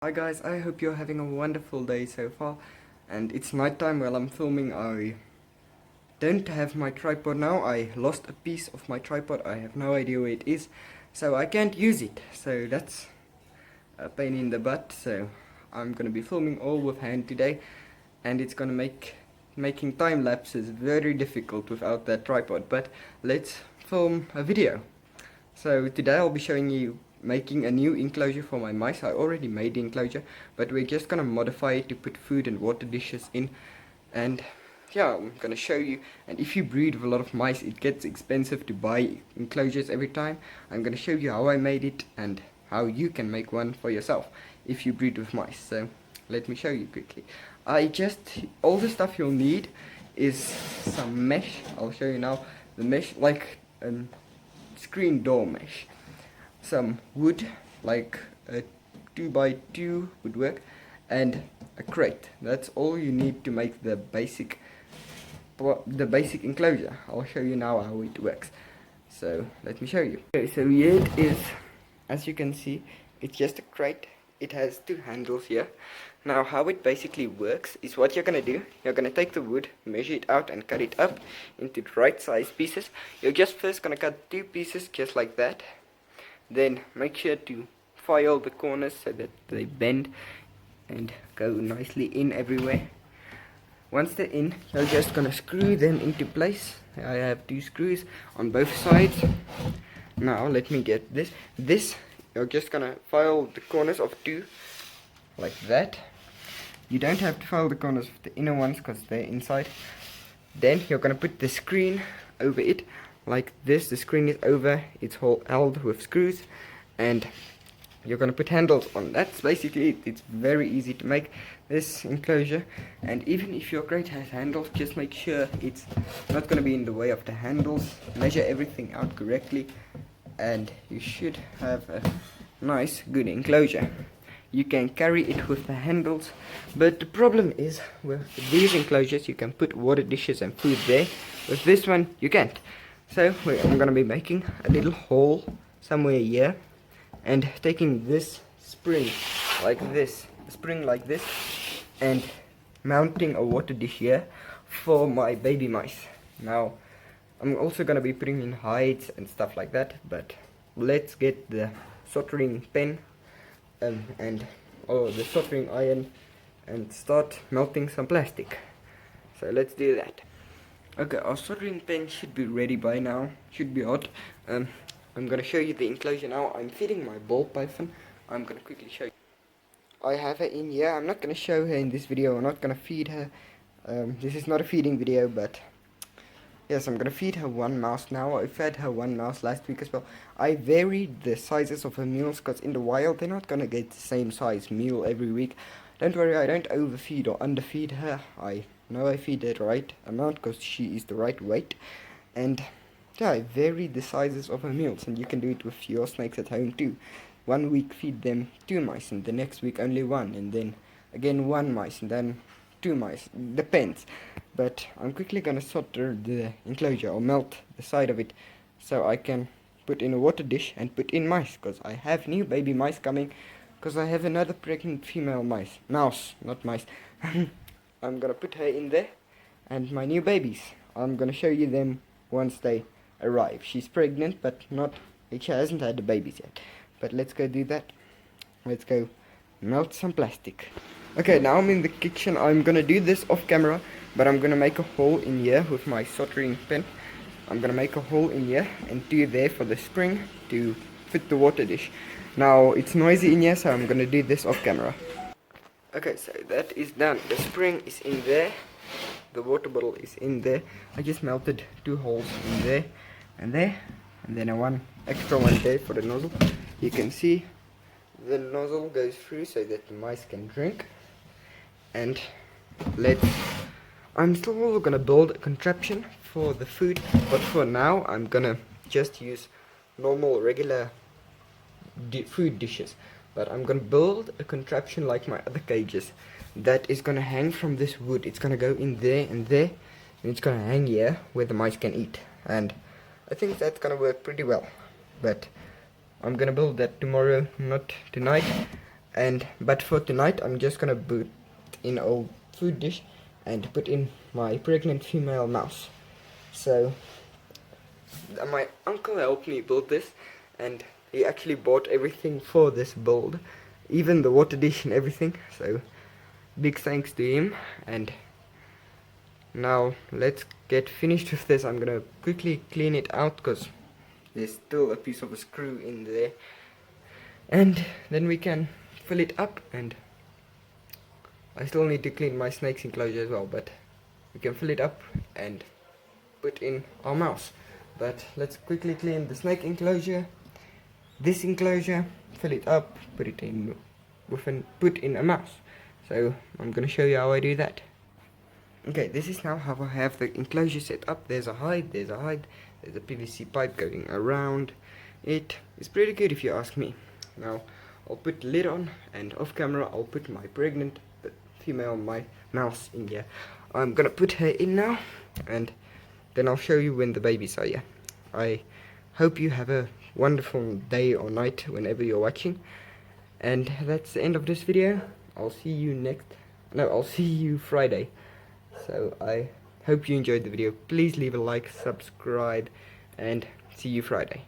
Hi guys, I hope you're having a wonderful day so far. And it's night time while I'm filming. I don't have my tripod now. I lost a piece of my tripod. I have no idea where it is, so I can't use it. So that's a pain in the butt. So I'm gonna be filming all with hand today, and it's gonna make making time lapses very difficult without that tripod. But let's film a video. So today I'll be showing you making a new enclosure for my mice. I already made the enclosure, but we're just gonna modify it to put food and water dishes in. And yeah, I'm gonna show you. And if you breed with a lot of mice, it gets expensive to buy enclosures every time. I'm gonna show you how I made it and how you can make one for yourself if you breed with mice. So let me show you quickly. All the stuff you'll need is some mesh. I'll show you now. The mesh, like screen door mesh, some wood like a 2x2 would work, and a crate. That's all you need to make the basic enclosure. I'll show you now how it works. So let me show you. Okay, so here it is. As you can see, it's just a crate. It has two handles here. Now how it basically works is, what you're gonna do, you're gonna take the wood, measure it out and cut it up into the right size pieces. You're just first gonna cut two pieces just like that. Then make sure to file the corners so that they bend and go nicely in everywhere. Once they're in, you're just gonna screw them into place. I have two screws on both sides. Now let me get this. You're just gonna file the corners of two like that. You don't have to file the corners of the inner ones because they're inside. Then you're gonna put the screen over it like this. The screen is over, it's held with screws, and you're gonna put handles on. That's basically it. It's very easy to make this enclosure, and even if your crate has handles, just make sure it's not gonna be in the way of the handles. Measure everything out correctly, and you should have a nice good enclosure. You can carry it with the handles, but the problem is with these enclosures you can put water dishes and food there. With this one you can't. So I'm gonna be making a little hole somewhere here and taking this spring like this, and mounting a water dish here for my baby mice. Now I'm also gonna be putting in hides and stuff like that, but let's get the soldering pen and the soldering iron and start melting some plastic. So let's do that. Okay, our soldering pen should be ready by now. Should be hot. I'm gonna show you the enclosure now. I'm feeding my ball python. I'm gonna quickly show you. I have her in here. I'm not gonna show her in this video. I'm not gonna feed her. This is not a feeding video, but yes, I'm gonna feed her one mouse now. I fed her one mouse last week as well. I varied the sizes of her meals because in the wild they're not gonna get the same size meal every week. Don't worry, I don't overfeed or underfeed her. I know I feed her the right amount because she is the right weight. And yeah, I varied the sizes of her meals, and you can do it with your snakes at home too. One week feed them 2 mice, and the next week only 1, and then again 1 mice, and then 2 mice. Depends. But I'm quickly gonna solder the enclosure or melt the side of it so I can put in a water dish and put in mice, because I have new baby mice coming, because I have another pregnant female mouse, not mice. I'm gonna put her in there, and my new babies. I'm gonna show you them once they arrive. She's pregnant, but she hasn't had the babies yet. But let's go do that. Let's go melt some plastic. Okay, now I'm in the kitchen. I'm gonna do this off camera, but I'm gonna make a hole in here with my soldering pen. I'm gonna make a hole in here and 2 there for the spring to fit the water dish. Now it's noisy in here, so I'm gonna do this off camera. Okay, so that is done. The spring is in there, the water bottle is in there. I just melted 2 holes in there, and then a one extra one there for the nozzle. You can see the nozzle goes through so that the mice can drink. And I'm still gonna build a contraption for the food, but for now I'm gonna just use normal regular food dishes. But I'm gonna build a contraption like my other cages that is gonna hang from this wood. It's gonna go in there and there, and it's gonna hang here where the mice can eat. And I think that's gonna work pretty well. But I'm gonna build that tomorrow, not tonight. But for tonight I'm just gonna put in an old food dish and put in my pregnant female mouse. So my uncle helped me build this, and he actually bought everything for this build, even the water dish and everything, so big thanks to him. And now let's get finished with this. I'm gonna quickly clean it out because there's still a piece of a screw in there, and then we can fill it up. And I still need to clean my snake's enclosure as well, but we can fill it up and put in our mouse. But let's quickly clean the snake enclosure, this enclosure, fill it up, put it in put in a mouse. So I'm gonna show you how I do that. Okay, this is now how I have the enclosure set up. There's a hide, there's a PVC pipe going around it. It's pretty good if you ask me. Now I'll put the lid on, and off camera I'll put my pregnant female mouse in here. I'm gonna put her in now, and then I'll show you when the babies are here. I hope you have a wonderful day or night whenever you're watching. And that's the end of this video. I'll see you Friday. So I hope you enjoyed the video. Please leave a like, subscribe, and see you Friday.